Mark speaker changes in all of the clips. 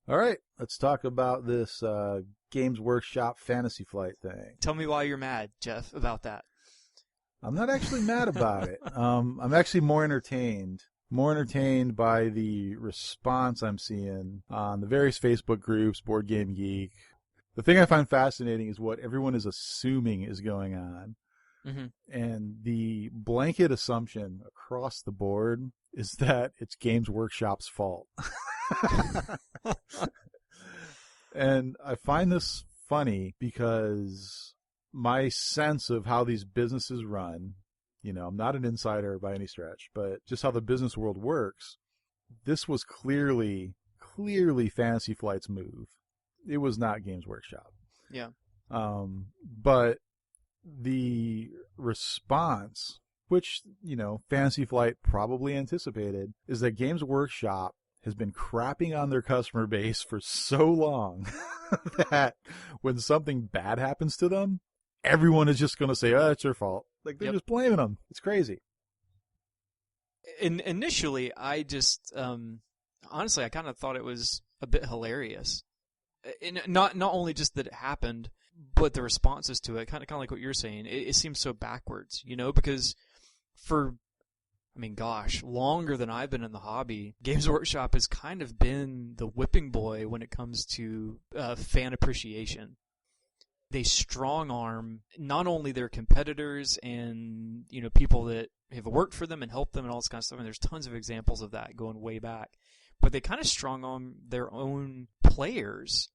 Speaker 1: All right, let's talk about this Games Workshop Fantasy Flight thing.
Speaker 2: Tell me why you're mad, Jeff, about that.
Speaker 1: I'm not actually mad about it. I'm actually more entertained. More entertained by the response I'm seeing on the various Facebook groups, Board Game Geek. The thing I find fascinating is what everyone is assuming is going on.
Speaker 2: Mm-hmm.
Speaker 1: And the blanket assumption across the board is that it's Games Workshop's fault. And I find this funny because my sense of how these businesses run, I'm not an insider by any stretch, but just how the business world works, this was clearly Fantasy Flight's move. It was not Games Workshop.
Speaker 2: Yeah.
Speaker 1: But the response, which, Fantasy Flight probably anticipated, is that Games Workshop has been crapping on their customer base for so long that when something bad happens to them, everyone is just going to say, oh, it's your fault. Like, they're just blaming them. It's crazy.
Speaker 2: Initially, I just, honestly, I kind of thought it was a bit hilarious. And not only just that it happened, but the responses to it, kind of like what you're saying. It seems so backwards, because longer than I've been in the hobby, Games Workshop has kind of been the whipping boy when it comes to fan appreciation. They strong arm not only their competitors and people that have worked for them and helped them and all this kind of stuff. And there's tons of examples of that going way back. But they kind of strong arm their own players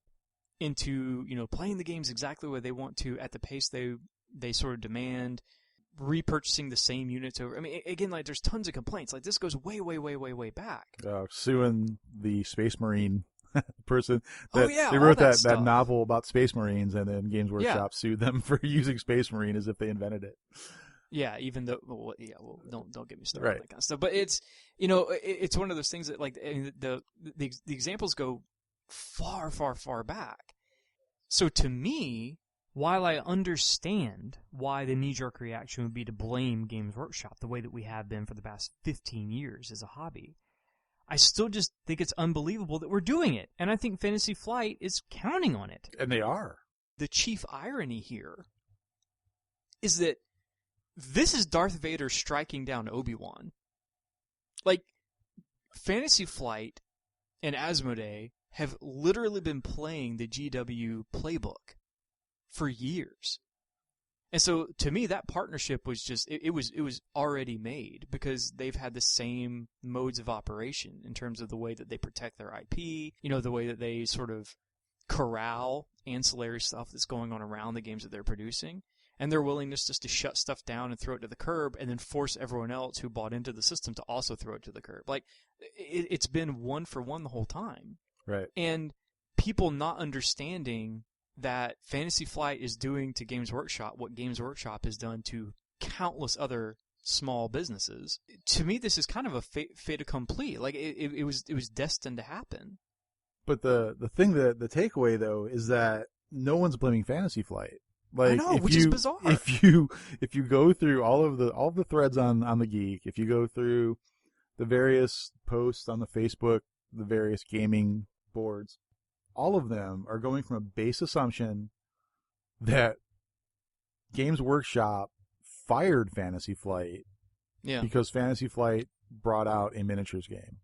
Speaker 2: into playing the games exactly what they want to at the pace they sort of demand, repurchasing the same units over. I mean, again, like there's tons of complaints. Like this goes way, way, way, way, way back.
Speaker 1: Suing the Space Marine person that they
Speaker 2: all
Speaker 1: wrote
Speaker 2: that
Speaker 1: novel about Space Marines, and then Games Workshop sued them for using Space Marine as if they invented it.
Speaker 2: Yeah, even though, don't get me started on that kind of stuff. But it's, it's one of those things that like the examples go far, far, far back. So to me, while I understand why the knee-jerk reaction would be to blame Games Workshop the way that we have been for the past 15 years as a hobby, I still just think it's unbelievable that we're doing it. And I think Fantasy Flight is counting on it.
Speaker 1: And they are.
Speaker 2: The chief irony here is that this is Darth Vader striking down Obi-Wan. Like, Fantasy Flight and Asmodee have literally been playing the GW playbook for years. And so, to me, that partnership was just, it was already made because they've had the same modes of operation in terms of the way that they protect their IP, the way that they sort of corral ancillary stuff that's going on around the games that they're producing, and their willingness just to shut stuff down and throw it to the curb and then force everyone else who bought into the system to also throw it to the curb. Like, it's been one for one the whole time.
Speaker 1: Right.
Speaker 2: And people not understanding that Fantasy Flight is doing to Games Workshop what Games Workshop has done to countless other small businesses. To me, this is kind of a fait accompli. Like it was destined to happen.
Speaker 1: But the thing that the takeaway though is that no one's blaming Fantasy Flight. Like,
Speaker 2: I know, which is bizarre.
Speaker 1: If you go through all of the threads on the Geek, if you go through the various posts on the Facebook, the various gaming boards, all of them are going from a base assumption that Games Workshop fired Fantasy Flight because Fantasy Flight brought out a miniatures game.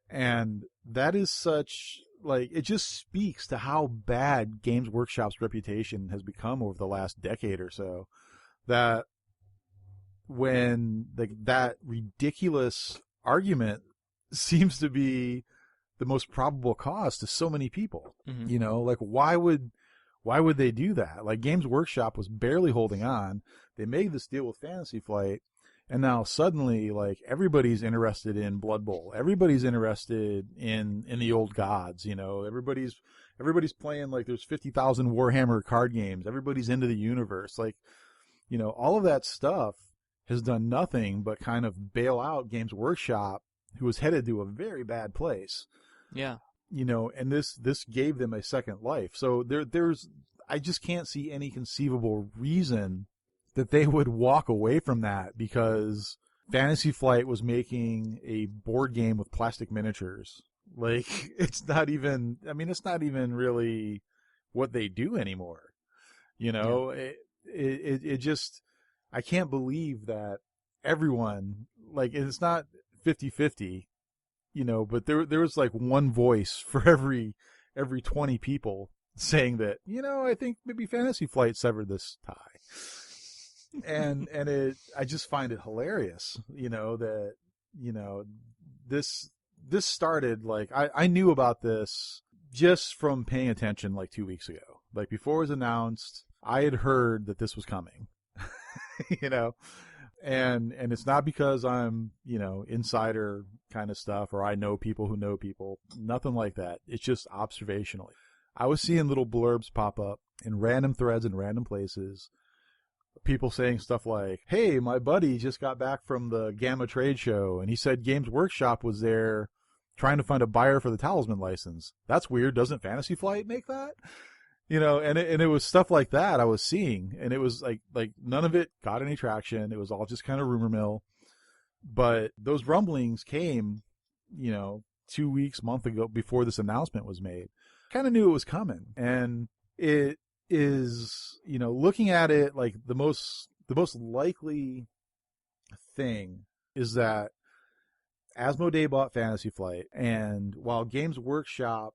Speaker 1: And that is such, like, it just speaks to how bad Games Workshop's reputation has become over the last decade or so, that when that ridiculous argument seems to be the most probable cause to so many people.
Speaker 2: Mm-hmm.
Speaker 1: Like why would they do that? Like Games Workshop was barely holding on. They made this deal with Fantasy Flight, and now suddenly like everybody's interested in Blood Bowl. Everybody's interested in the old gods, Everybody's playing, like, there's 50,000 Warhammer card games. Everybody's into the universe. Like, all of that stuff has done nothing but kind of bail out Games Workshop, who was headed to a very bad place.
Speaker 2: Yeah.
Speaker 1: And this gave them a second life. So I just can't see any conceivable reason that they would walk away from that because Fantasy Flight was making a board game with plastic miniatures Like, it's not even, I mean, it's not even really what they do anymore. You know, it just, I can't believe that everyone, like, it's not 50-50, you know, but there was like one voice for every 20 people saying that, you know, I think maybe Fantasy Flight severed this tie. And I just find it hilarious, you know, that, you know, this started, like, I knew about this just from paying attention like 2 weeks ago. Like, before it was announced, I had heard that this was coming, you know, and it's not because I'm, you know, insider kind of stuff, or I know people who know people, nothing like that. It's just observationally. I was seeing little blurbs pop up in random threads in random places, people saying stuff like, hey, my buddy just got back from the Gamma trade show, and he said Games Workshop was there trying to find a buyer for the Talisman license. That's weird. Doesn't Fantasy Flight make that? You know, and it was stuff like that I was seeing, and it was like none of it got any traction. It was all just kind of rumor mill. But those rumblings came, you know, 2 weeks, month ago, before this announcement was made. Kind of knew it was coming, and it is, you know, looking at it, like, the most likely thing is that Asmodee bought Fantasy Flight, and while Games Workshop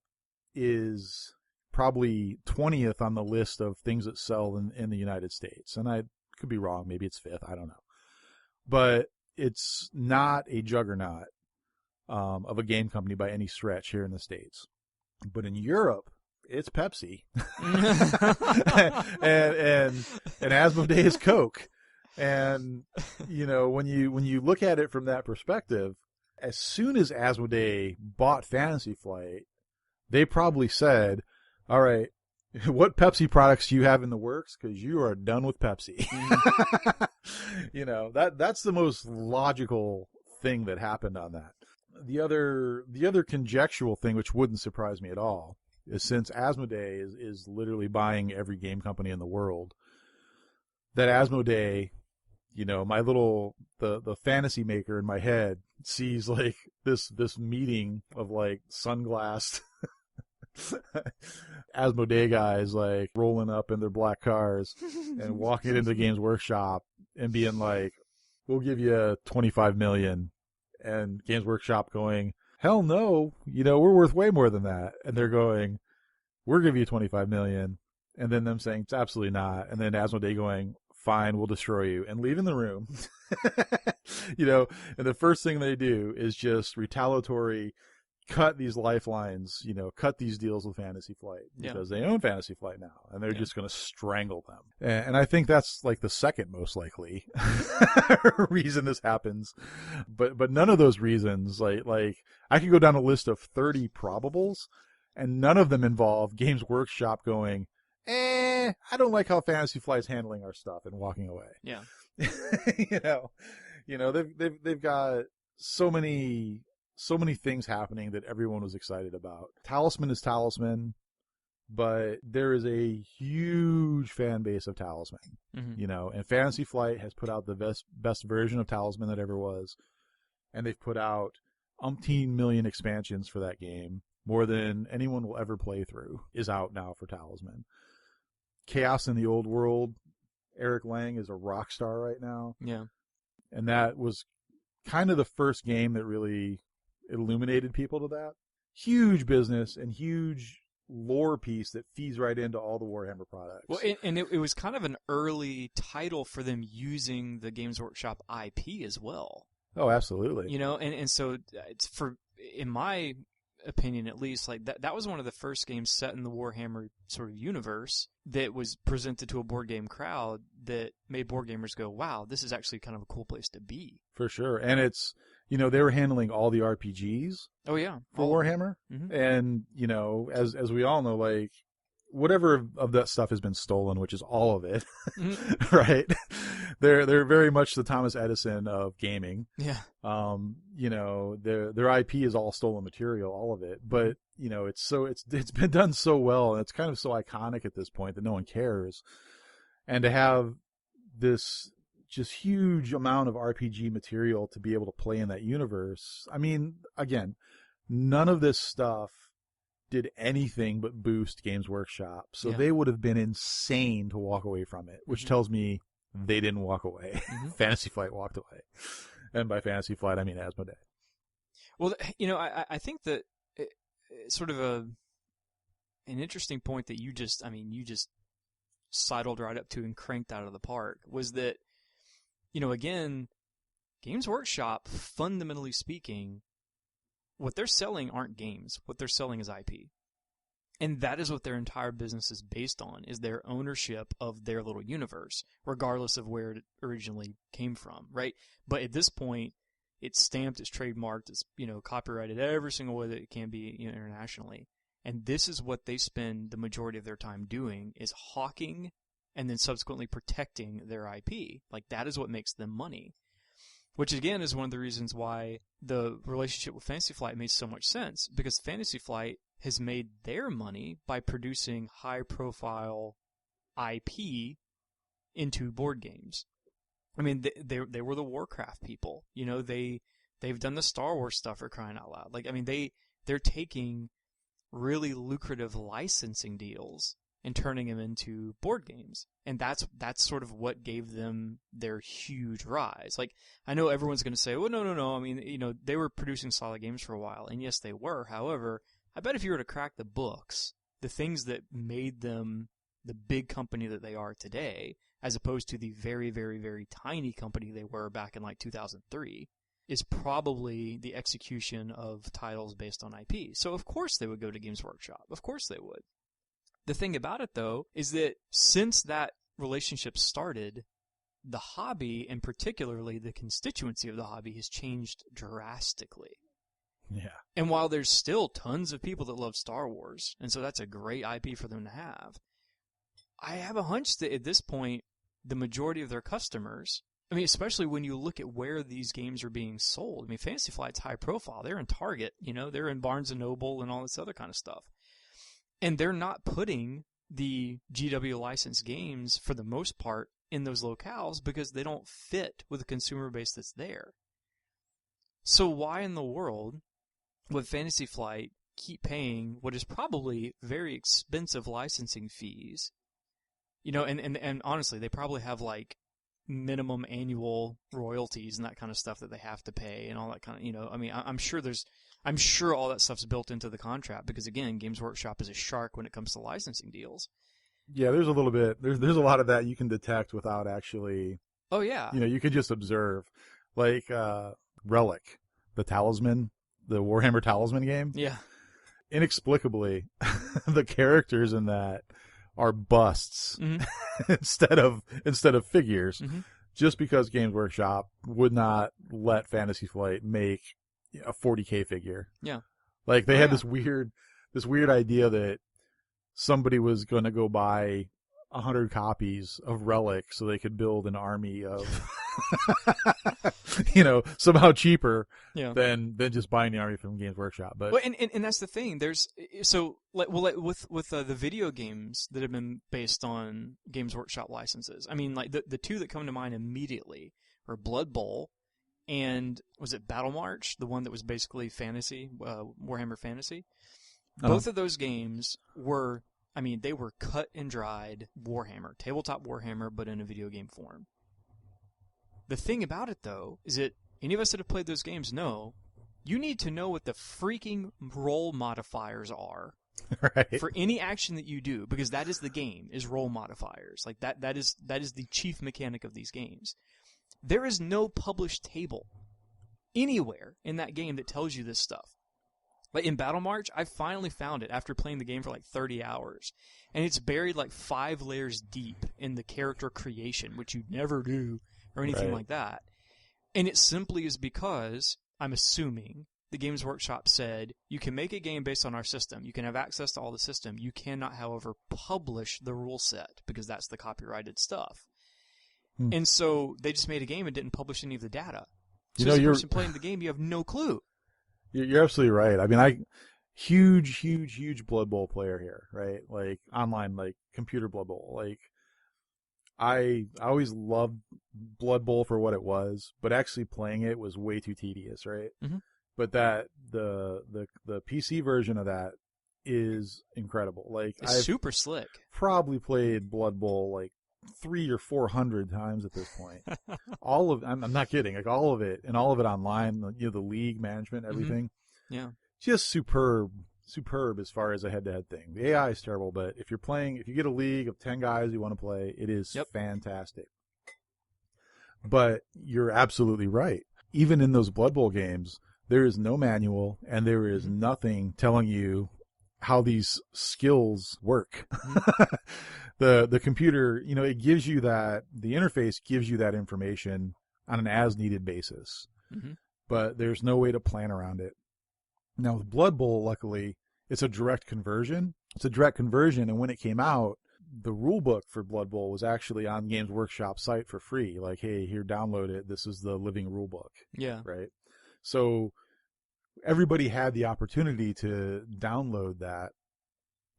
Speaker 1: is probably 20th on the list of things that sell in the United States, and I could be wrong, maybe it's 5th, I don't know, but it's not a juggernaut of a game company by any stretch here in the States. But in Europe, it's Pepsi, and Asmodee is Coke, and, you know, when you look at it from that perspective, as soon as Asmodee bought Fantasy Flight, they probably said, "All right, what Pepsi products do you have in the works? Because you are done with Pepsi." Mm-hmm. You know, that's the most logical thing that happened on that. The other conjectural thing, which wouldn't surprise me at all, is since Asmodee is literally buying every game company in the world, that Asmodee, you know, the fantasy maker in my head sees like this meeting of like sunglassed Asmodee guys, like, rolling up in their black cars and walking into Games Workshop and being like, "We'll give you 25 million," and Games Workshop going, "Hell no, you know, we're worth way more than that," and they're going, "We'll give you 25 million," and then them saying, "It's absolutely not," and then Asmodee going, "Fine, we'll destroy you," and leaving the room. You know, and the first thing they do is just retaliatory cut these lifelines, you know, cut these deals with Fantasy Flight, because they own Fantasy Flight now, and they're just going to strangle them. And I think that's like the second most likely reason this happens. But none of those reasons, like I could go down a list of 30 probables, and none of them involve Games Workshop going, I don't like how Fantasy Flight's handling our stuff, and walking away.
Speaker 2: Yeah.
Speaker 1: you know, they've got so many things happening that everyone was excited about. Talisman is Talisman, but there is a huge fan base of Talisman, you know, and Fantasy Flight has put out the best version of Talisman that ever was, and they've put out umpteen million expansions for that game. More than anyone will ever play through is out now for Talisman. Chaos in the Old World, Eric Lang is a rock star right now.
Speaker 2: Yeah.
Speaker 1: And that was kind of the first game that really illuminated people to that. Huge business and huge lore piece that feeds right into all the Warhammer products.
Speaker 2: Well, and it was kind of an early title for them using the Games Workshop IP as well.
Speaker 1: Oh, absolutely.
Speaker 2: You know, and so it's in my opinion at least, like that was one of the first games set in the Warhammer sort of universe that was presented to a board game crowd that made board gamers go, wow, this is actually kind of a cool place to be.
Speaker 1: For sure. And it's, you know, they were handling all the RPGs.
Speaker 2: Oh yeah.
Speaker 1: For Warhammer.
Speaker 2: Mm-hmm.
Speaker 1: And, you know, as we all know, like, whatever of that stuff has been stolen, which is all of it, right? They're very much the Thomas Edison of gaming.
Speaker 2: Yeah.
Speaker 1: You know, their IP is all stolen material, all of it. But, you know, it's been done so well, and it's kind of so iconic at this point that no one cares. And to have this just huge amount of RPG material to be able to play in that universe, I mean, again, none of this stuff did anything but boost Games Workshop. So
Speaker 2: Yeah.
Speaker 1: they would have been insane to walk away from it, which tells me they didn't walk away. Fantasy Flight walked away. And by Fantasy Flight, I mean Asmodee.
Speaker 2: Well, I think that it's sort of an interesting point that you just sidled right up to and cranked out of the park was that, again, Games Workshop, fundamentally speaking, what they're selling aren't games. What they're selling is IP. And that is what their entire business is based on, is their ownership of their little universe, regardless of where it originally came from, right? But at this point, it's stamped, it's trademarked, it's, copyrighted every single way that it can be, internationally. And this is what they spend the majority of their time doing, is hawking and then subsequently protecting their IP. Like, that is what makes them money. Which, again, is one of the reasons why the relationship with Fantasy Flight makes so much sense, because Fantasy Flight has made their money by producing high-profile IP into board games. I mean, they were the Warcraft people. They've done the Star Wars stuff, for crying out loud. Like, I mean, they're taking really lucrative licensing deals and turning them into board games. And that's sort of what gave them their huge rise. Like, I know everyone's going to say, well, no. I mean, they were producing solid games for a while. And yes, they were. However, I bet if you were to crack the books, the things that made them the big company that they are today, as opposed to the very, very, very tiny company they were back in like 2003, is probably the execution of titles based on IP. So of course they would go to Games Workshop. Of course they would. The thing about it, though, is that since that relationship started, the hobby, and particularly the constituency of the hobby, has changed drastically.
Speaker 1: Yeah.
Speaker 2: And while there's still tons of people that love Star Wars, and so that's a great IP for them to have, I have a hunch that at this point, the majority of their customers, I mean, especially when you look at where these games are being sold. I mean, Fantasy Flight's high profile. They're in Target, they're in Barnes & Noble and all this other kind of stuff. And they're not putting the GW licensed games, for the most part, in those locales because they don't fit with the consumer base that's there. So why in the world would Fantasy Flight keep paying what is probably very expensive licensing fees? And honestly, they probably have like minimum annual royalties and that kind of stuff that they have to pay and all that kind of, I mean, I'm sure all that stuff's built into the contract because, again, Games Workshop is a shark when it comes to licensing deals.
Speaker 1: Yeah, there's a little bit. There's a lot of that you can detect without actually.
Speaker 2: Oh yeah.
Speaker 1: You could just observe, like Relic, the Talisman, the Warhammer Talisman game.
Speaker 2: Yeah.
Speaker 1: Inexplicably, the characters in that are busts instead of figures, just because Games Workshop would not let Fantasy Flight make a 40K figure.
Speaker 2: Yeah.
Speaker 1: Like they had this weird idea that somebody was going to go buy 100 copies of Relic so they could build an army of, somehow cheaper than just buying the army from Games Workshop. But
Speaker 2: and that's the thing. There's with the video games that have been based on Games Workshop licenses. I mean, like the two that come to mind immediately are Blood Bowl and was it Battle March, the one that was basically fantasy, Warhammer Fantasy. Both of those games were, I mean, they were cut and dried Warhammer, tabletop Warhammer, but in a video game form. The thing about it, though, is that any of us that have played those games know you need to know what the freaking roll modifiers are for any action that you do, because that is the game, is roll modifiers. Like that is the chief mechanic of these games. There is no published table anywhere in that game that tells you this stuff. Like in Battle March, I finally found it after playing the game for like 30 hours. And it's buried like 5 layers deep in the character creation, which you never do, or anything like that. And it simply is because, I'm assuming, the Games Workshop said, you can make a game based on our system. You can have access to all the system. You cannot, however, publish the rule set, because that's the copyrighted stuff. And so they just made a game and didn't publish any of the data. So as a person playing the game, you have no clue.
Speaker 1: You're absolutely right. I mean, huge Blood Bowl player here, right? Like online, like computer Blood Bowl. Like I always loved Blood Bowl for what it was, but actually playing it was way too tedious, right? but the PC version of that is incredible. Like
Speaker 2: It's
Speaker 1: I've
Speaker 2: super slick.
Speaker 1: probably played Blood Bowl like 300 or 400 times at this point. I'm not kidding. Like all of it, and all of it online. The league management, everything.
Speaker 2: Yeah.
Speaker 1: Just superb as far as a head-to-head thing. The AI is terrible, but if you get a league of 10 guys you want to play, it is fantastic. But you're absolutely right. Even in those Blood Bowl games, there is no manual and there is nothing telling you how these skills work. The computer, it gives you that, the interface gives you that information on an as-needed basis. But there's no way to plan around it. Now, with Blood Bowl, luckily, it's a direct conversion. And when it came out, the rule book for Blood Bowl was actually on Games Workshop site for free. Like, hey, here, download it. This is the living rule book.
Speaker 2: Yeah.
Speaker 1: Right? So everybody had the opportunity to download that,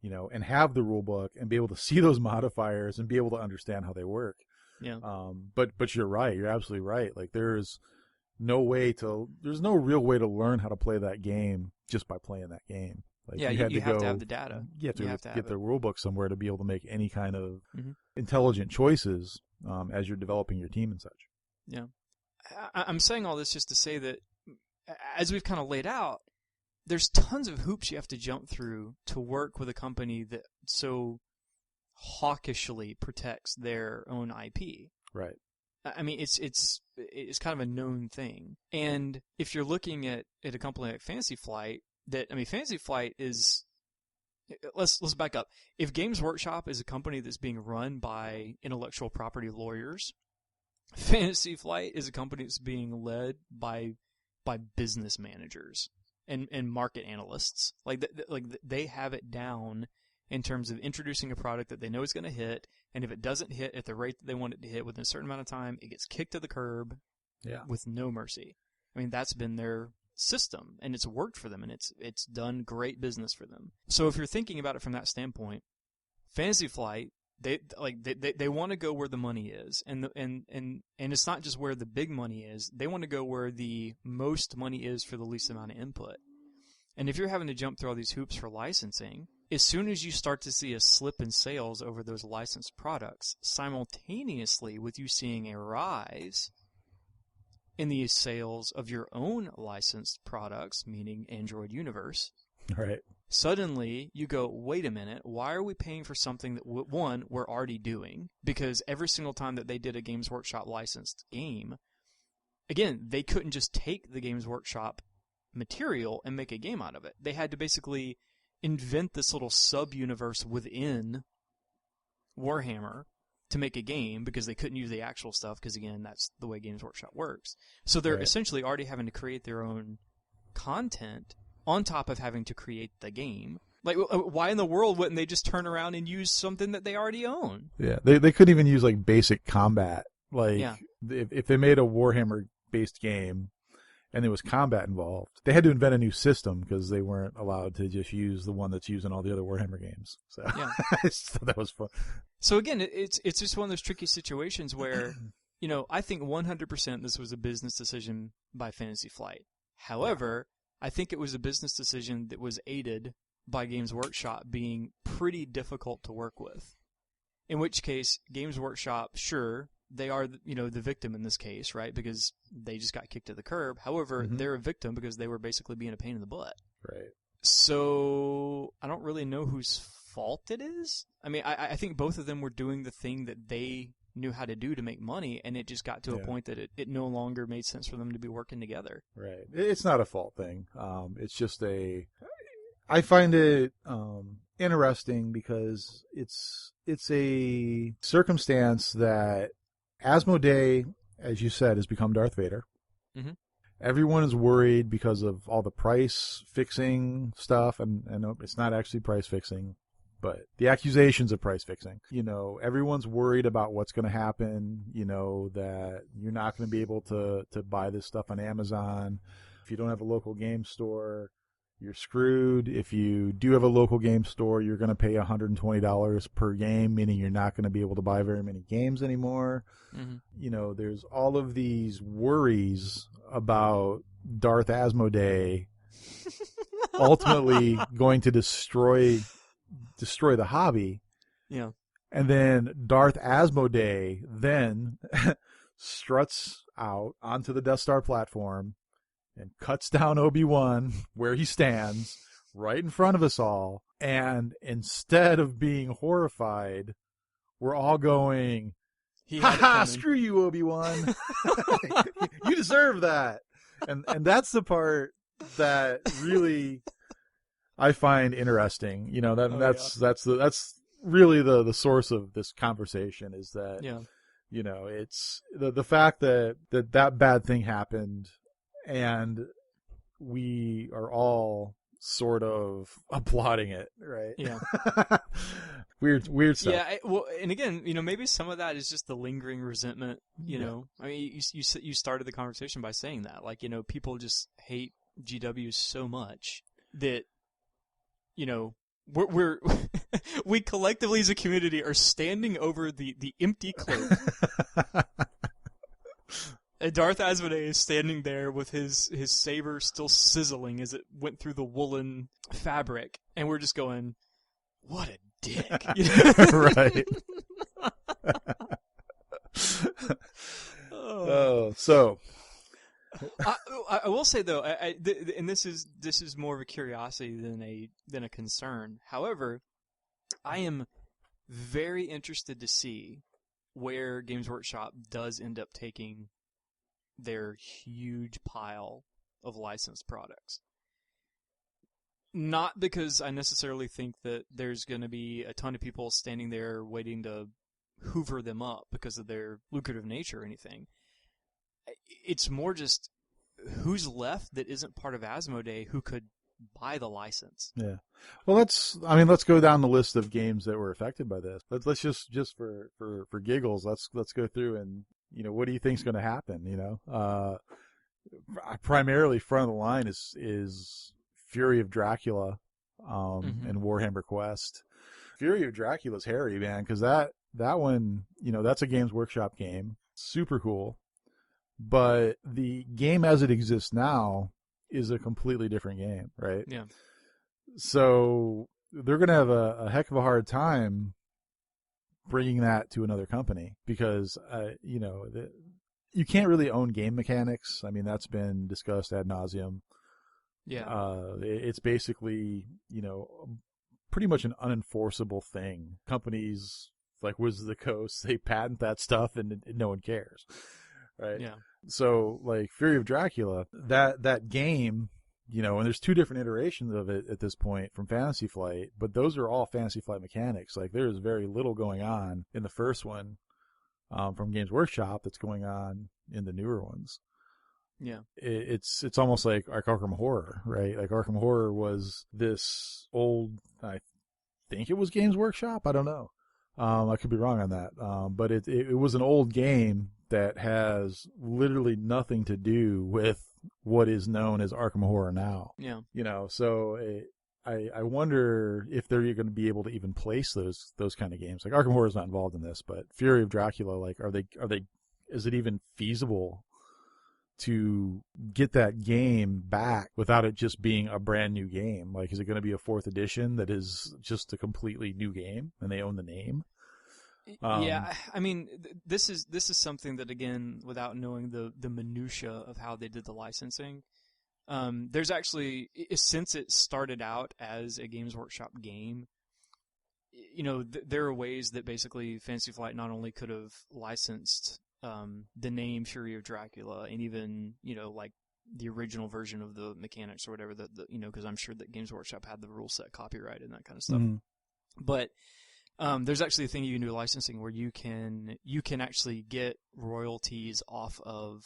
Speaker 1: and have the rule book and be able to see those modifiers and be able to understand how they work.
Speaker 2: Yeah.
Speaker 1: But you're right. You're absolutely right. Like, there's no real way to learn how to play that game just by playing that game. Like,
Speaker 2: you have to have the data.
Speaker 1: You have to get the rule book somewhere to be able to make any kind of
Speaker 2: Mm-hmm.
Speaker 1: intelligent choices as you're developing your team and such.
Speaker 2: Yeah. I'm saying all this just to say that, as we've kind of laid out, there's tons of hoops you have to jump through to work with a company that so hawkishly protects their own IP.
Speaker 1: Right.
Speaker 2: I mean, it's kind of a known thing. And if you're looking at a company like Fantasy Flight, Fantasy Flight is, let's back up. If Games Workshop is a company that's being run by intellectual property lawyers, Fantasy Flight is a company that's being led by business managers and market analysts. Like they have it down in terms of introducing a product that they know is going to hit, and if it doesn't hit at the rate that they want it to hit within a certain amount of time, it gets kicked to the curb with no mercy. I mean, that's been their system, and it's worked for them, and it's done great business for them. So if you're thinking about it from that standpoint, Fantasy Flight, they want to go where the money is, and it's not just where the big money is. They want to go where the most money is for the least amount of input. And if you're having to jump through all these hoops for licensing, as soon as you start to see a slip in sales over those licensed products, simultaneously with you seeing a rise in the sales of your own licensed products, meaning Android Universe,
Speaker 1: right?
Speaker 2: Suddenly you go, wait a minute, why are we paying for something that, one, we're already doing? Because every single time that they did a Games Workshop licensed game, again, they couldn't just take the Games Workshop material and make a game out of it. They had to basically invent this little sub-universe within Warhammer to make a game, because they couldn't use the actual stuff, because again, that's the way Games Workshop works. So they're essentially already having to create their own content on top of having to create the game. Like, why in the world wouldn't they just turn around and use something that they already own?
Speaker 1: Yeah, they couldn't even use like basic combat. Like, if they made a Warhammer-based game and there was combat involved, they had to invent a new system because they weren't allowed to just use the one that's used in all the other Warhammer games. So that was fun.
Speaker 2: So again, it's just one of those tricky situations where, I think 100% this was a business decision by Fantasy Flight. However, I think it was a business decision that was aided by Games Workshop being pretty difficult to work with. In which case, Games Workshop, sure, they are, the victim in this case, right? Because they just got kicked to the curb. However, they're a victim because they were basically being a pain in the butt.
Speaker 1: Right.
Speaker 2: So I don't really know whose fault it is. I mean, I think both of them were doing the thing that they knew how to do to make money, and it just got to a point that it no longer made sense for them to be working together.
Speaker 1: Right. It's not a fault thing. It's just I find it interesting because it's a circumstance that Asmodee, as you said, has become Darth Vader.
Speaker 2: Mm-hmm.
Speaker 1: Everyone is worried because of all the price fixing stuff, and it's not actually price fixing, but the accusations of price fixing. Everyone's worried about what's going to happen, that you're not going to be able to buy this stuff on Amazon. If you don't have a local game store, you're screwed. If you do have a local game store, you're going to pay $120 per game, meaning you're not going to be able to buy very many games anymore. Mm-hmm. There's all of these worries about Darth Asmodee ultimately going to destroy the hobby.
Speaker 2: Yeah.
Speaker 1: And then Darth Asmodee then struts out onto the Death Star platform and cuts down Obi-Wan where he stands, right in front of us all. And instead of being horrified, we're all going, "Ha ha! Screw you, Obi-Wan! You deserve that." And that's the part that really I find interesting. You know, that's really the source of this conversation, is that, you know, it's the fact that bad thing happened, and we are all sort of applauding it, right?
Speaker 2: Yeah.
Speaker 1: Weird stuff.
Speaker 2: Yeah, well, and again, you know, maybe some of that is just the lingering resentment, you know. I mean, you started the conversation by saying that, like, you know, people just hate GW so much that, you know, we're we collectively as a community are standing over the empty cloak. And Darth Asmodee is standing there with his saber still sizzling as it went through the woolen fabric, and we're just going, "What a dick!" You know?
Speaker 1: Right. So
Speaker 2: I will say though, and this is more of a curiosity than a concern. However, I am very interested to see where Games Workshop does end up taking their huge pile of licensed products. Not because I necessarily think that there's going to be a ton of people standing there waiting to hoover them up because of their lucrative nature or anything. It's more just who's left that isn't part of Asmodee who could buy the license.
Speaker 1: Yeah. Well, let's go down the list of games that were affected by this. Let's just for giggles, let's go through and, you know, what do you think's going to happen? You know, primarily front of the line is Fury of Dracula, and Warhammer Quest. Fury of Dracula's hairy, man, because that one, you know, that's a Games Workshop game, super cool, but the game as it exists now is a completely different game, right?
Speaker 2: Yeah.
Speaker 1: So they're going to have a heck of a hard time bringing that to another company because, you know, you can't really own game mechanics. I mean, that's been discussed ad nauseum.
Speaker 2: Yeah.
Speaker 1: It's basically, you know, pretty much an unenforceable thing. Companies like Wizards of the Coast, they patent that stuff and no one cares, right?
Speaker 2: Yeah.
Speaker 1: So, like, Fury of Dracula, that game, you know, and there's two different iterations of it at this point from Fantasy Flight, but those are all Fantasy Flight mechanics. Like, there's very little going on in the first one from Games Workshop that's going on in the newer ones.
Speaker 2: Yeah.
Speaker 1: It's almost like Arkham Horror, right? Like, Arkham Horror was this old, I think it was Games Workshop, I don't know. I could be wrong on that. But it was an old game that has literally nothing to do with what is known as Arkham Horror now.
Speaker 2: Yeah.
Speaker 1: You know, so I wonder if they're going to be able to even place those kind of games. Like, Arkham Horror is not involved in this, but Fury of Dracula, like, is it even feasible to get that game back without it just being a brand new game? Like, is it going to be a 4th edition that is just a completely new game and they own the name?
Speaker 2: Yeah, I mean, this is something that, again, without knowing the minutia of how they did the licensing, there's actually, since it started out as a Games Workshop game, you know, there are ways that basically Fantasy Flight not only could have licensed the name Fury of Dracula and even, you know, like the original version of the mechanics or whatever, you know, because I'm sure that Games Workshop had the rule set copyright and that kind of stuff.
Speaker 1: Mm-hmm.
Speaker 2: But there's actually a thing you can do licensing where you can actually get royalties off of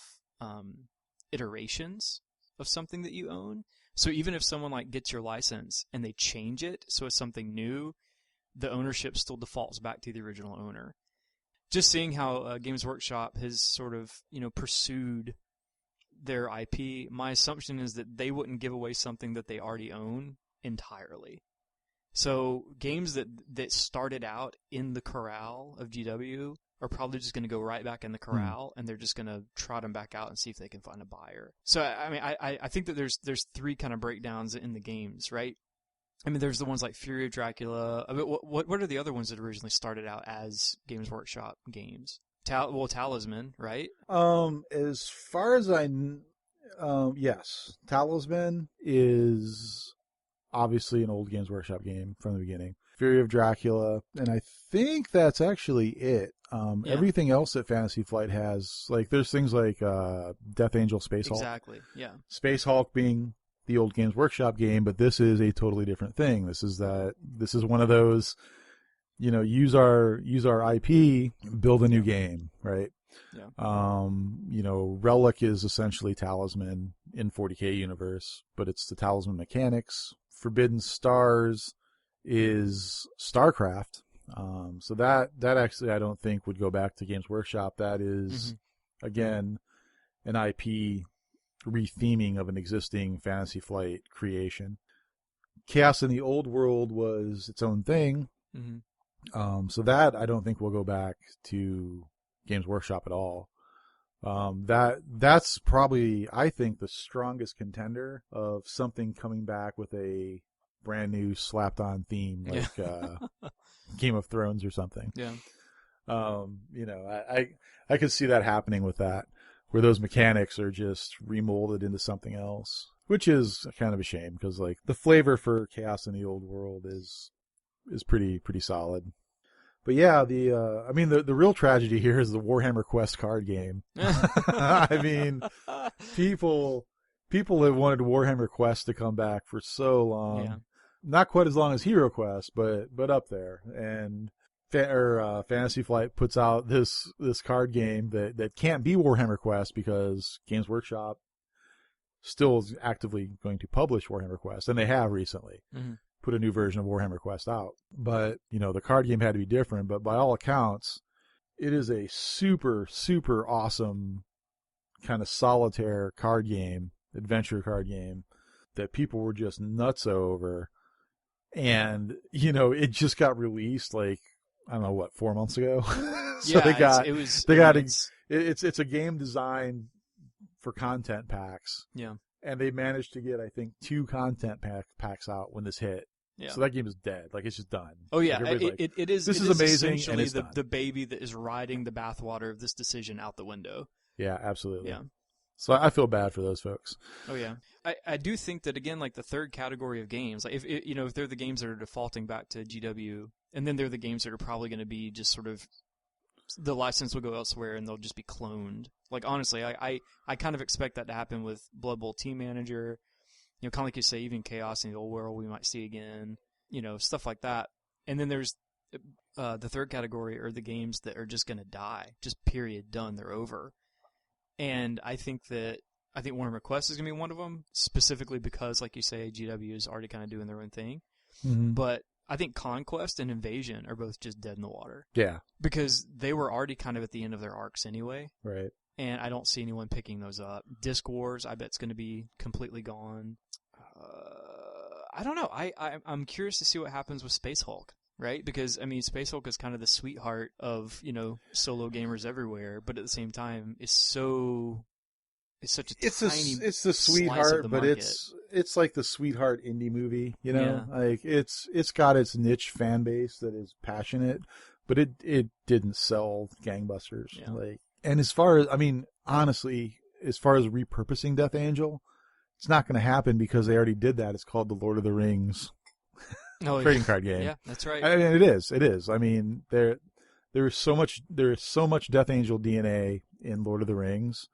Speaker 2: iterations of something that you own. So even if someone like gets your license and they change it so it's something new, the ownership still defaults back to the original owner. Just seeing how Games Workshop has sort of, you know, pursued their IP, my assumption is that they wouldn't give away something that they already own entirely. So games that started out in the corral of GW are probably just going to go right back in the corral, and they're just going to trot them back out and see if they can find a buyer. So I mean, I think that there's three kind of breakdowns in the games, right? I mean, there's the ones like Fury of Dracula. I mean, what are the other ones that originally started out as Games Workshop games? Talisman, right?
Speaker 1: As far as yes, Talisman is obviously an old Games Workshop game from the beginning. Fury of Dracula, and I think that's actually it. Everything else that Fantasy Flight has, like, there's things like Death Angel, Space Hulk.
Speaker 2: Exactly, yeah.
Speaker 1: Space Hulk being the old Games Workshop game, but this is a totally different thing. This is one of those, use our IP, build a new game, right?
Speaker 2: Yeah.
Speaker 1: Relic is essentially Talisman in 40K universe, but it's the Talisman mechanics. Forbidden Stars is StarCraft. So that actually I don't think would go back to Games Workshop. That is, again, an IP retheming of an existing Fantasy Flight creation. Chaos in the Old World was its own thing. So that I don't think will go back to Games Workshop at all. That's probably, I think, the strongest contender of something coming back with a brand new slapped on theme, like Game of Thrones or something.
Speaker 2: Yeah.
Speaker 1: I could see that happening with that, where those mechanics are just remolded into something else, which is kind of a shame because, like, the flavor for Chaos in the Old World is pretty solid. But yeah, the real tragedy here is the Warhammer Quest card game. I mean, people have wanted Warhammer Quest to come back for so long.
Speaker 2: Yeah.
Speaker 1: Not quite as long as Hero Quest, but up there. And Fantasy Flight puts out this card game that can't be Warhammer Quest because Games Workshop still is actively going to publish Warhammer Quest, and they have recently. Put a new version of Warhammer Quest out. But, the card game had to be different, but by all accounts, it is a super, super awesome kind of solitaire card game, adventure card game, that people were just nuts over. And, it just got released, like, I don't know, 4 months ago? So it's a game designed for content packs.
Speaker 2: Yeah.
Speaker 1: And they managed to get, I think, 2 content packs out when this hit.
Speaker 2: Yeah.
Speaker 1: So that game is dead. Like, it's just done.
Speaker 2: Oh yeah,
Speaker 1: like,
Speaker 2: it is.
Speaker 1: This
Speaker 2: it
Speaker 1: is amazing,
Speaker 2: essentially
Speaker 1: and it's done.
Speaker 2: the baby that is riding the bathwater of this decision out the window.
Speaker 1: Yeah, absolutely.
Speaker 2: Yeah.
Speaker 1: So I feel bad for those folks.
Speaker 2: Oh yeah, I do think that, again, like the third category of games, like if they're the games that are defaulting back to GW, and then they're the games that are probably going to be just sort of, the license will go elsewhere and they'll just be cloned. Like, honestly, I kind of expect that to happen with Blood Bowl Team Manager. Kind of like you say, even Chaos in the Old World we might see again. Stuff like that. And then there's the third category are the games that are just going to die. Just period, done, they're over. And I think Warhammer Quest is going to be one of them, specifically because, like you say, GW is already kind of doing their own thing. But I think Conquest and Invasion are both just dead in the water.
Speaker 1: Yeah.
Speaker 2: Because they were already kind of at the end of their arcs anyway.
Speaker 1: Right.
Speaker 2: And I don't see anyone picking those up. Disc Wars, I bet it's going to be completely gone. I don't know. I'm curious to see what happens with Space Hulk, right? Because, I mean, Space Hulk is kind of the sweetheart of, solo gamers everywhere, but at the same time, it's such a tiny
Speaker 1: it's the sweetheart, but it's like the sweetheart indie movie,
Speaker 2: Yeah.
Speaker 1: Like, it's got its niche fan base that is passionate, but it didn't sell gangbusters.
Speaker 2: Yeah.
Speaker 1: Like, and as far as, I mean, honestly, as far as repurposing Death Angel, it's not going to happen because they already did that. It's called the Lord of the Rings trading card game.
Speaker 2: Yeah, that's right.
Speaker 1: I mean, it is. I mean, there is so much Death Angel DNA in Lord of the Rings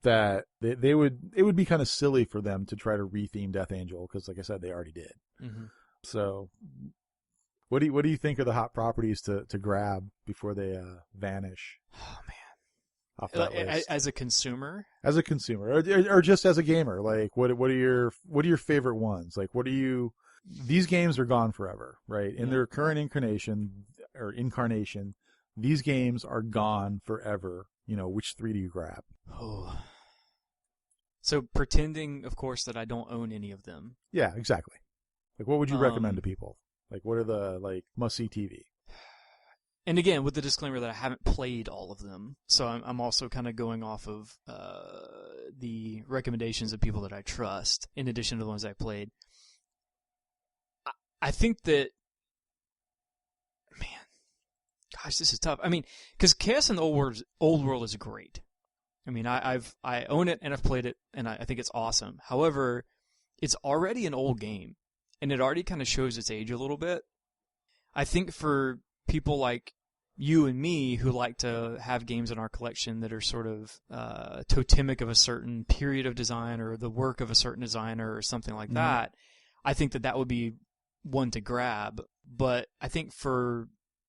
Speaker 1: that it would be kind of silly for them to try to retheme Death Angel because, like I said, they already did. So, what do you think are the hot properties to grab before they vanish?
Speaker 2: Oh man.
Speaker 1: Off that list.
Speaker 2: As a consumer,
Speaker 1: or just as a gamer, like what are your favorite ones? Like, these games are gone forever, right? In their current incarnation, these games are gone forever. Which 3 do you grab?
Speaker 2: Oh. So pretending, of course, that I don't own any of them.
Speaker 1: Yeah, exactly. Like, what would you recommend to people? Like, what are the must-see TV?
Speaker 2: And again, with the disclaimer that I haven't played all of them, so I'm also kind of going off of the recommendations of people that I trust, in addition to the ones I played. I think that, man, gosh, this is tough. I mean, because Chaos in the Old World is great. I mean, I own it and I've played it, and I think it's awesome. However, it's already an old game, and it already kind of shows its age a little bit. I think for people like you and me who like to have games in our collection that are sort of totemic of a certain period of design or the work of a certain designer or something like that, I think that would be one to grab. But I think for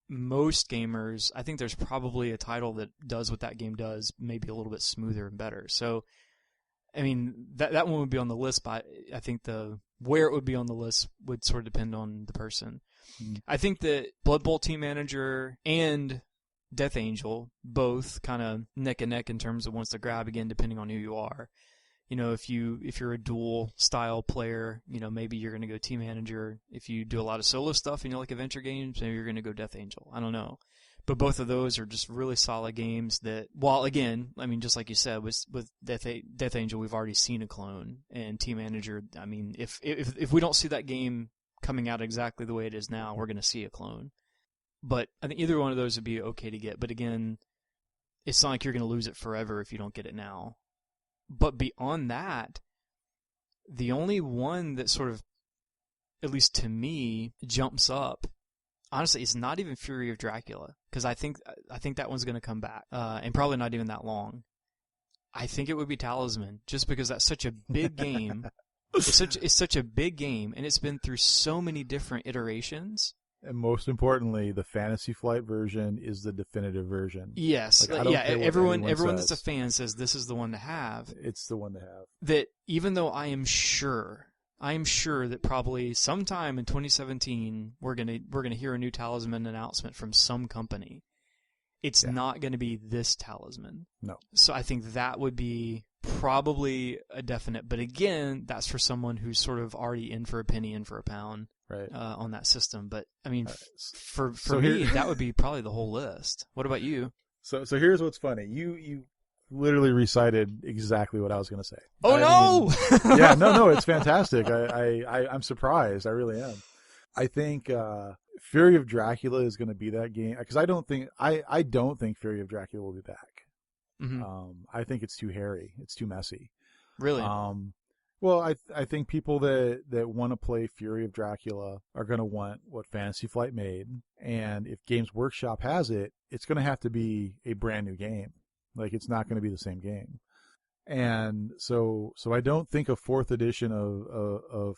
Speaker 2: most gamers, I think there's probably a title that does what that game does, maybe a little bit smoother and better. So, I mean, that one would be on the list, but I think where it would be on the list would sort of depend on the person. I think that Blood Bowl Team Manager and Death Angel both kind of neck and neck in terms of ones to grab, again, depending on who you are. You know, if you're a dual style player, you know, maybe you're going to go Team Manager. If you do a lot of solo stuff and you like adventure games, maybe you're going to go Death Angel. I don't know. But both of those are just really solid games that, while again, I mean, just like you said, with Death Angel, we've already seen a clone. And Team Manager, I mean, if we don't see that game coming out exactly the way it is now, we're going to see a clone. But I think either one of those would be okay to get. But again, it's not like you're going to lose it forever if you don't get it now. But beyond that, the only one that sort of, at least to me, jumps up, honestly, it's not even Fury of Dracula, because I think that one's going to come back, and probably not even that long. I think it would be Talisman, just because that's such a big game. It's such a big game, and it's been through so many different iterations.
Speaker 1: And most importantly, the Fantasy Flight version is the definitive version.
Speaker 2: Yes, everyone that's a fan says this is the one to have.
Speaker 1: It's the one to have.
Speaker 2: That even though I am sure that probably sometime in 2017 we're gonna hear a new Talisman announcement from some company. It's not going to be this Talisman.
Speaker 1: No.
Speaker 2: So I think that would be probably a definite. But again, that's for someone who's sort of already in for a penny, in for a pound,
Speaker 1: right,
Speaker 2: on that system. But I mean, for
Speaker 1: so
Speaker 2: me, that would be probably the whole list. What about you?
Speaker 1: So here's what's funny. You literally recited exactly what I was going to say.
Speaker 2: Oh, no!
Speaker 1: Yeah, no, it's fantastic. I'm surprised. I really am. I think Fury of Dracula is going to be that game, because I don't think Fury of Dracula will be back.
Speaker 2: Mm-hmm.
Speaker 1: I think it's too hairy. It's too messy.
Speaker 2: Really?
Speaker 1: Well, I think people that want to play Fury of Dracula are going to want what Fantasy Flight made, and if Games Workshop has it, it's going to have to be a brand new game. Like, it's not going to be the same game. And so I don't think a 4th edition of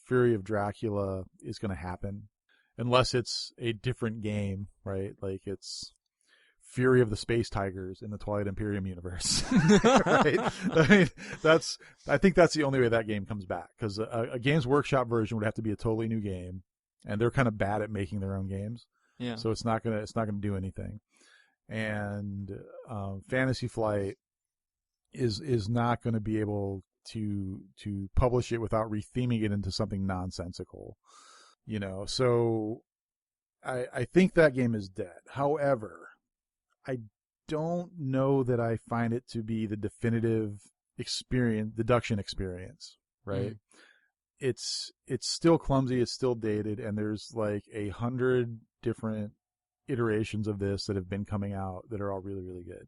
Speaker 1: Fury of Dracula is going to happen unless it's a different game, right? Like, it's Fury of the Space Tigers in the Twilight Imperium universe, right? I mean, I think that's the only way that game comes back, because a Games Workshop version would have to be a totally new game, and they're kind of bad at making their own games.
Speaker 2: Yeah.
Speaker 1: So it's not gonna do anything. And Fantasy Flight is not going to be able to publish it without retheming it into something nonsensical, you know. So I think that game is dead. However, I don't know that I find it to be the definitive deduction experience, right? It's still clumsy, it's still dated, and there's like 100 different iterations of this that have been coming out that are all really, really good.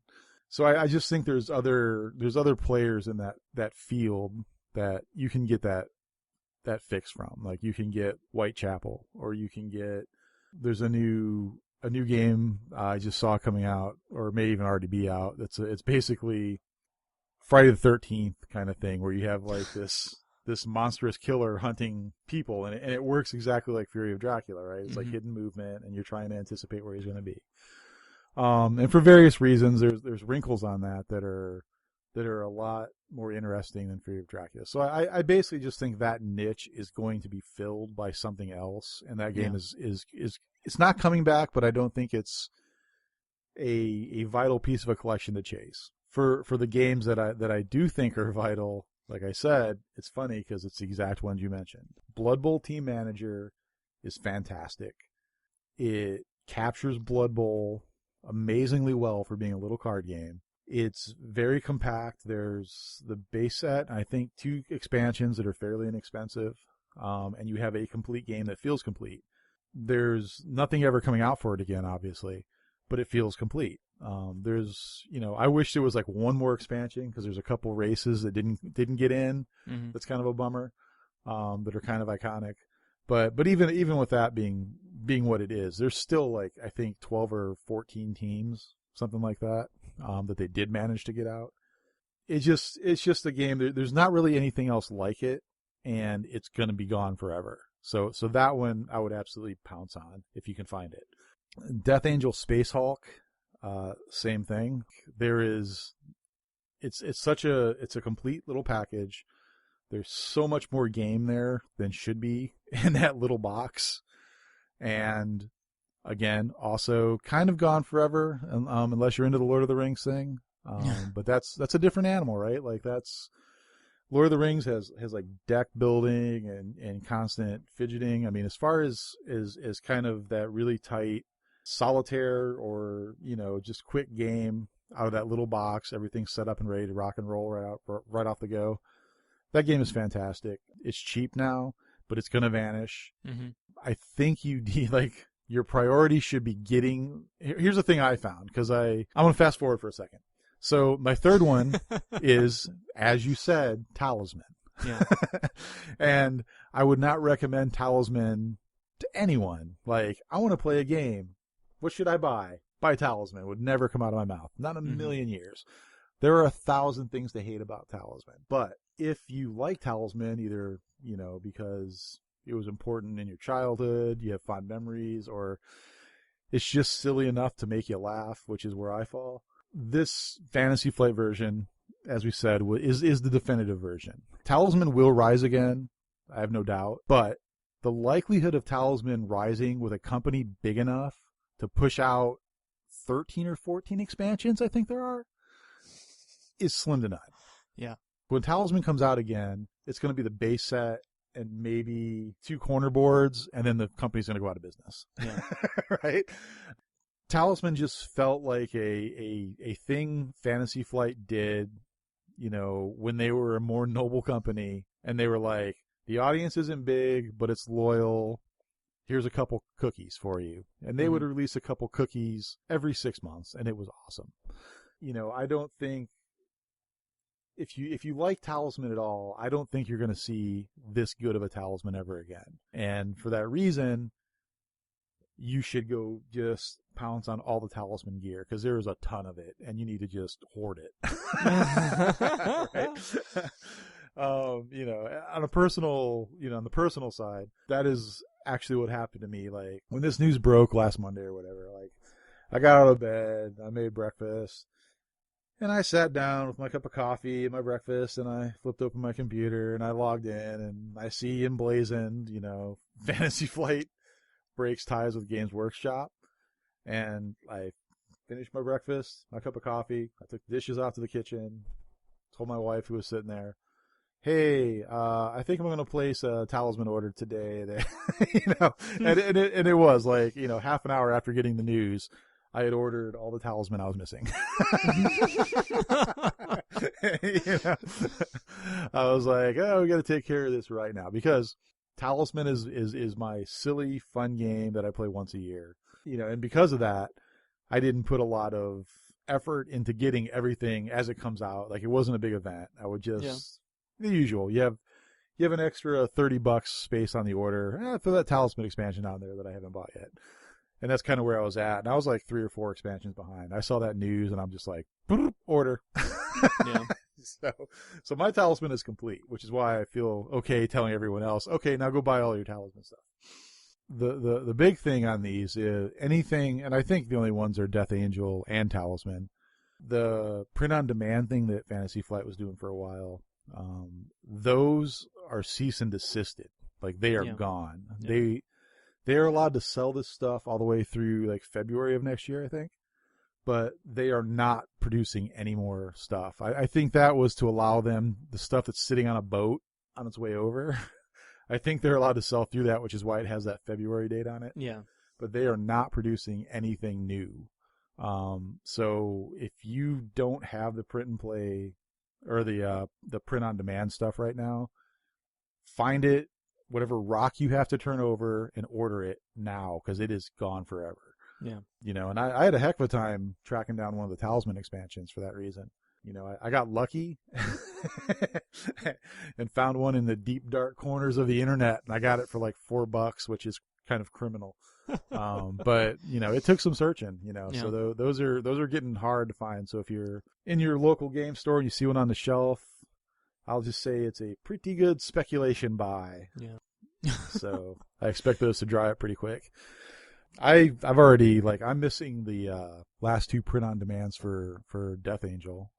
Speaker 1: So I just think there's other players in that field that you can get that fix from. Like, you can get Whitechapel, or you can get, there's a new game I just saw coming out, or may even already be out. It's basically Friday the 13th kind of thing, where you have like this monstrous killer hunting people, and it works exactly like Fury of Dracula, right? It's like hidden movement, and you're trying to anticipate where he's going to be. And for various reasons, there's wrinkles on that are a lot more interesting than Fury of Dracula. So I basically just think that niche is going to be filled by something else, and that game is it's not coming back, but I don't think it's a vital piece of a collection to chase. For the games that I do think are vital, like I said, it's funny because it's the exact ones you mentioned. Blood Bowl Team Manager is fantastic. It captures Blood Bowl amazingly well for being a little card game. It's very compact. There's the base set, I think 2 expansions that are fairly inexpensive, and you have a complete game that feels complete. There's nothing ever coming out for it again, obviously, but it feels complete. I wish there was like one more expansion because there's a couple races that didn't get in.
Speaker 2: Mm-hmm.
Speaker 1: That's kind of a bummer. That are kind of iconic. But even with that being what it is, there's still like I think 12 or 14 teams, something like that, that they did manage to get out. It's just a game. There's not really anything else like it, and it's going to be gone forever. So that one I would absolutely pounce on if you can find it. Death Angel Space Hulk, same thing. It's a complete little package. There's so much more game there than should be in that little box. And again, also kind of gone forever, unless you're into the Lord of the Rings thing. But that's a different animal, right? Like that's Lord of the Rings has like deck building and constant fidgeting. I mean, as far as kind of that really tight solitaire or, just quick game out of that little box, everything's set up and ready to rock and roll right off the go. That game is fantastic. It's cheap now, but it's going to vanish.
Speaker 2: Mm-hmm.
Speaker 1: I think you need, like, your priority should be getting... Here's the thing I found, because I'm going to fast forward for a second. So my third one is, as you said, Talisman.
Speaker 2: Yeah.
Speaker 1: And I would not recommend Talisman to anyone. Like, I want to play a game. What should I buy? Buy Talisman. It would never come out of my mouth. Not in a million years. There are 1,000 things to hate about Talisman. But if you like Talisman, either, because it was important in your childhood, you have fond memories, or it's just silly enough to make you laugh, which is where I fall. This Fantasy Flight version, as we said, is the definitive version. Talisman will rise again, I have no doubt, but the likelihood of Talisman rising with a company big enough to push out 13 or 14 expansions, I think there are, is slim to none.
Speaker 2: Yeah.
Speaker 1: When Talisman comes out again, it's going to be the base set and maybe 2 corner boards, and then the company's going to go out of business.
Speaker 2: Yeah.
Speaker 1: Right? Talisman just felt like a thing Fantasy Flight did, when they were a more noble company, and they were like, the audience isn't big, but it's loyal. Here's a couple cookies for you. And they would release a couple cookies every 6 months, and it was awesome. I don't think if you like Talisman at all, I don't think you're going to see this good of a Talisman ever again. And for that reason, you should go just pounce on all the Talisman gear, because there is a ton of it, and you need to just hoard it. Right? On the personal side, that is actually what happened to me. Like, when this news broke last Monday or whatever, like, I got out of bed, I made breakfast, and I sat down with my cup of coffee and my breakfast, and I flipped open my computer, and I logged in, and I see emblazoned, Fantasy Flight breaks ties with Games Workshop. And I finished my breakfast, my cup of coffee. I took the dishes out to the kitchen, told my wife, who was sitting there, hey, I think I'm going to place a Talisman order today. And it was like, half an hour after getting the news, I had ordered all the Talisman I was missing. I was like, oh, we got to take care of this right now, because Talisman is my silly, fun game that I play once a year. And because of that, I didn't put a lot of effort into getting everything as it comes out. Like, it wasn't a big event. I would just, the usual. You have an extra $30 space on the order. Throw that Talisman expansion on there that I haven't bought yet. And that's kind of where I was at. And I was like 3 or 4 expansions behind. I saw that news, and I'm just like, order. Yeah. So my Talisman is complete, which is why I feel okay telling everyone else, okay, now go buy all your Talisman stuff. The big thing on these is anything, and I think the only ones are Death Angel and Talisman. The print-on-demand thing that Fantasy Flight was doing for a while, those are cease and desisted. Like, they are gone. Yeah. They are allowed to sell this stuff all the way through like February of next year, I think. but they are not producing any more stuff. I think that was to allow them the stuff that's sitting on a boat on its way over. I think they're allowed to sell through that, which is why it has that February date on it.
Speaker 2: Yeah.
Speaker 1: But they are not producing anything new. So if you don't have the print and play or the print on demand stuff right now, find it, whatever rock you have to turn over, and order it now because it is gone forever.
Speaker 2: Yeah.
Speaker 1: And I had a heck of a time tracking down one of the Talisman expansions for that reason. I got lucky and found one in the deep dark corners of the internet, and I got it for like $4, which is kind of criminal. But it took some searching,
Speaker 2: Yeah.
Speaker 1: so those are getting hard to find. So if you're in your local game store and you see one on the shelf, I'll just say it's a pretty good speculation buy.
Speaker 2: Yeah.
Speaker 1: So I expect those to dry up pretty quick. I've already, I'm missing the last 2 print on demands for Death Angel.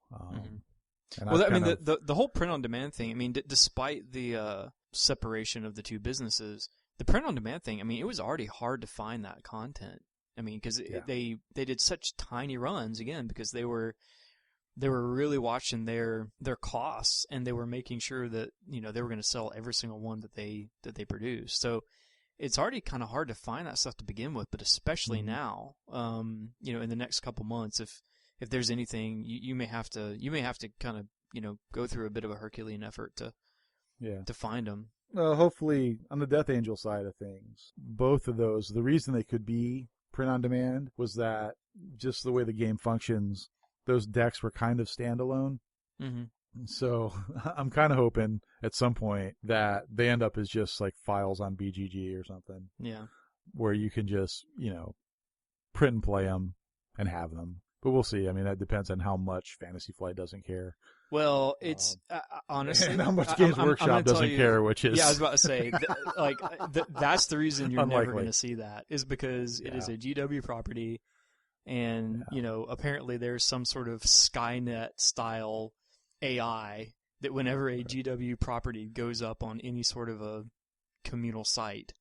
Speaker 1: And
Speaker 2: Well, I mean, the whole print on demand thing. I mean, despite the separation of the two businesses, the print on demand thing. I mean, it was already hard to find that content. I mean, because they did such tiny runs again because they were really watching their costs, and they were making sure that they were going to sell every single one that they produced. So it's already kind of hard to find that stuff to begin with, but especially now, in the next couple months, if there's anything, you may have to kind of go through a bit of a Herculean effort to find them.
Speaker 1: Well, hopefully on the Death Angel side of things, both of those, the reason they could be print on demand was that just the way the game functions, those decks were kind of standalone.
Speaker 2: Mm-hmm.
Speaker 1: So I'm kind of hoping at some point that they end up as just like files on BGG or something.
Speaker 2: Yeah.
Speaker 1: Where you can just, print and play them and have them. But we'll see. I mean, that depends on how much Fantasy Flight doesn't care.
Speaker 2: Well, it's honestly,
Speaker 1: and how much Games Workshop doesn't care, which is...
Speaker 2: Yeah, I was about to say, that's the reason you're
Speaker 1: Unlikely.
Speaker 2: never going to see that, is because it is a GW property, and, apparently there's some sort of Skynet-style AI that whenever a GW property goes up on any sort of a communal site,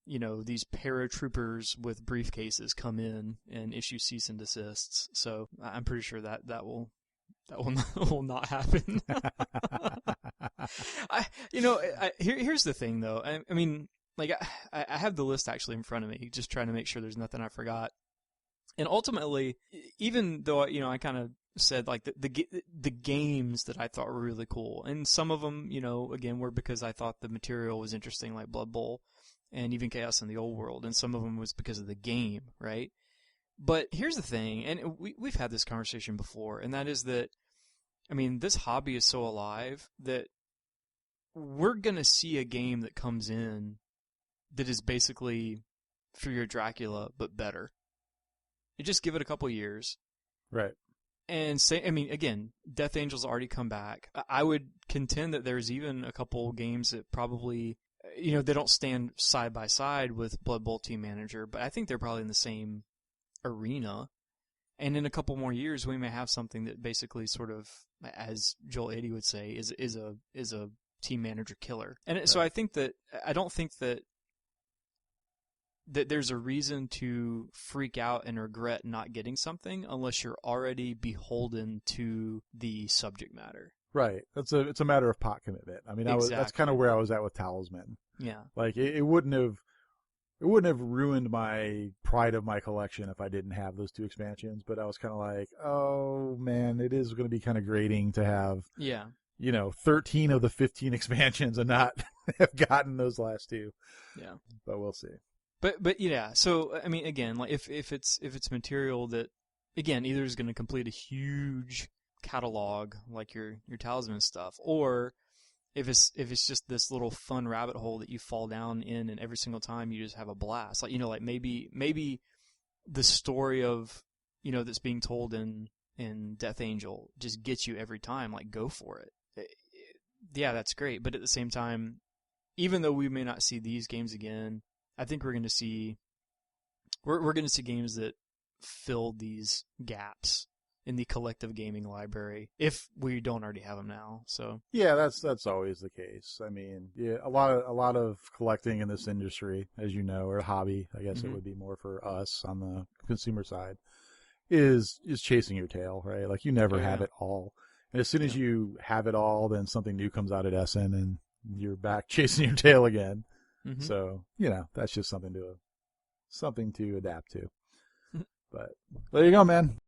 Speaker 2: these paratroopers with briefcases come in and issue cease and desists. So I'm pretty sure that will not happen. Here's the thing, though. I mean, I have the list actually in front of me, just trying to make sure there's nothing I forgot. And ultimately, even though I kind of said the games that I thought were really cool, and some of them, again, were because I thought the material was interesting, like Blood Bowl and even Chaos in the Old World, and some of them was because of the game, right? But here's the thing, and we've had this conversation before, and that is that, I mean, this hobby is so alive that we're gonna see a game that comes in that is basically for your Dracula but better. You just give it a couple years.
Speaker 1: Right.
Speaker 2: And again, Death Angel's already come back. I would contend that there's even a couple games that probably, they don't stand side by side with Blood Bowl Team Manager, but I think they're probably in the same arena. And in a couple more years, we may have something that basically sort of, as Joel Eddy would say, is a team manager killer. And right. So I don't think that there's a reason to freak out and regret not getting something unless you're already beholden to the subject matter.
Speaker 1: Right. It's a matter of pot commitment. I mean,
Speaker 2: exactly.
Speaker 1: That's kind of where I was at with Talisman.
Speaker 2: Yeah.
Speaker 1: Like it wouldn't have ruined my pride of my collection if I didn't have those 2 expansions, but I was kind of like, oh man, it is going to be kind of grating to have 13 of the 15 expansions and not have gotten those last 2.
Speaker 2: Yeah.
Speaker 1: But we'll see.
Speaker 2: But yeah, so I mean, again, like if it's material that, again, either is going to complete a huge catalog like your Talisman stuff, or if it's just this little fun rabbit hole that you fall down in, and every single time you just have a blast, like maybe the story of that's being told in Death Angel just gets you every time, like, go for it. Yeah, that's great, but at the same time, even though we may not see these games again, I think we're going to see games that fill these gaps in the collective gaming library if we don't already have them now. So
Speaker 1: yeah, that's always the case. I mean, yeah, a lot of collecting in this industry, as you know, or hobby, I guess it would be more for us on the consumer side, is chasing your tail, right? Like you never
Speaker 2: Oh,
Speaker 1: have
Speaker 2: yeah.
Speaker 1: it all. And as soon as you have it all, then something new comes out at Essen and you're back chasing your tail again.
Speaker 2: Mm-hmm.
Speaker 1: So, that's just something to adapt to. But there you go, man.